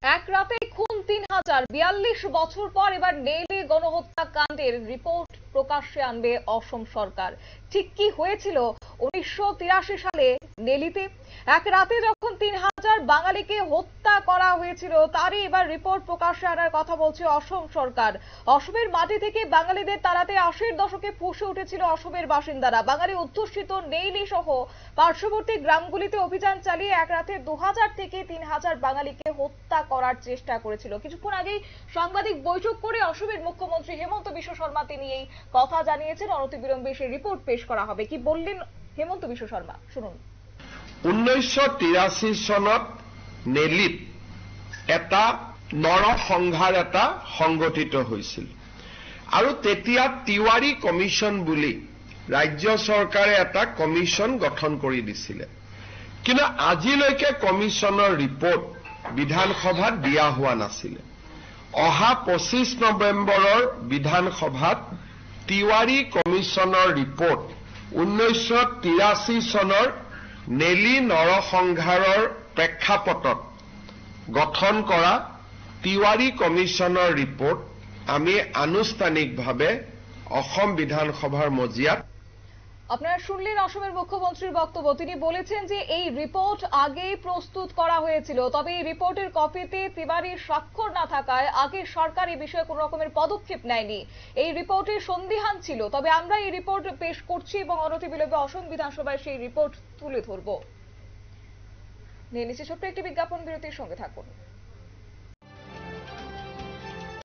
এক রাতে খুন ৩,০৪২ বছর পর এবার নেলি গণহত্যা কাণ্ডের রিপোর্ট প্রকাশ্যে আনবে অসম সরকার। ঠিক কি হয়েছিল ১৯৮৩ সালে নেলিতে? এক রাতে যখন ৩,০০০ বাঙালিকে হত্যা করা হয়েছিল তারই এবার রিপোর্ট প্রকাশ্যে আনার কথা বলছে অসম সরকার। অসমের মাটি থেকে বাঙালিদের তাড়াতে ৮০-র দশকে ফুঁসে উঠেছিল অসমের বাসিন্দারা। বাঙালি অধ্যুষিত নেইলি সহ পার্শ্ববর্তী গ্রামগুলিতে অভিযান চালিয়ে এক রাতে ২০০০ থেকে ৩,০০০ বাঙালিকে হত্যা করার চেষ্টা করেছিল। কিছুক্ষণ আগেই সাংবাদিক বৈঠক করে অসমের মুখ্যমন্ত্রী হেমন্ত বিশ্ব শর্মা তিনি এই কথা জানিয়েছেন। অনতিবিলম্বে সেই রিপোর্ট পেশ করা হবে। কি বললেন হেমন্ত বিশ্ব শর্মা শুনুন। ১৯৮৩ চনত নেলিত এটা নৰসংহাৰ এটা সংগঠিত হৈছিল আৰু তেতিয়া তিৱাৰী কমিশন বুলি ৰাজ্য চৰকাৰে এটা কমিশন গঠন কৰি দিছিলে। কিন্তু আজিলৈকে কমিশনৰ ৰিপৰ্ট বিধানসভাত দিয়া হোৱা নাছিলে। অহা ২৫ নৱেম্বৰৰ বিধানসভাত তিৱাৰী কমিশনৰ ৰিপৰ্ট ১৯৮৩ চনৰ নেলি নৰসংহাৰৰ প্ৰেক্ষাপটত গঠন কৰা তিৱাৰী কমিশনৰ ৰিপৰ্ট আমি আনুষ্ঠানিকভাৱে অসম বিধানসভাৰ মজিয়াত। আপনারা শুনলেন অসমের মুখ্যমন্ত্রীর বক্তব্য। তিনি বলেছেন যে এই রিপোর্ট আগেই প্রস্তুত করা হয়েছিল, তবে এই রিপোর্টের কপিতে তিওয়ারির স্বাক্ষর না থাকায় আগে সরকার এই বিষয়ে কোনো রকমের পদক্ষেপ নেয়নি। এই রিপোর্টের সন্দিহান ছিল, তবে আমরা এই রিপোর্ট পেশ করছি এবং অনতিবিলম্বে অসম বিধানসভায় সেই রিপোর্ট তুলে ধরব। নিয়ে নিচ্ছে ছোট্ট একটি বিজ্ঞাপন বিরতির সঙ্গে থাকুন।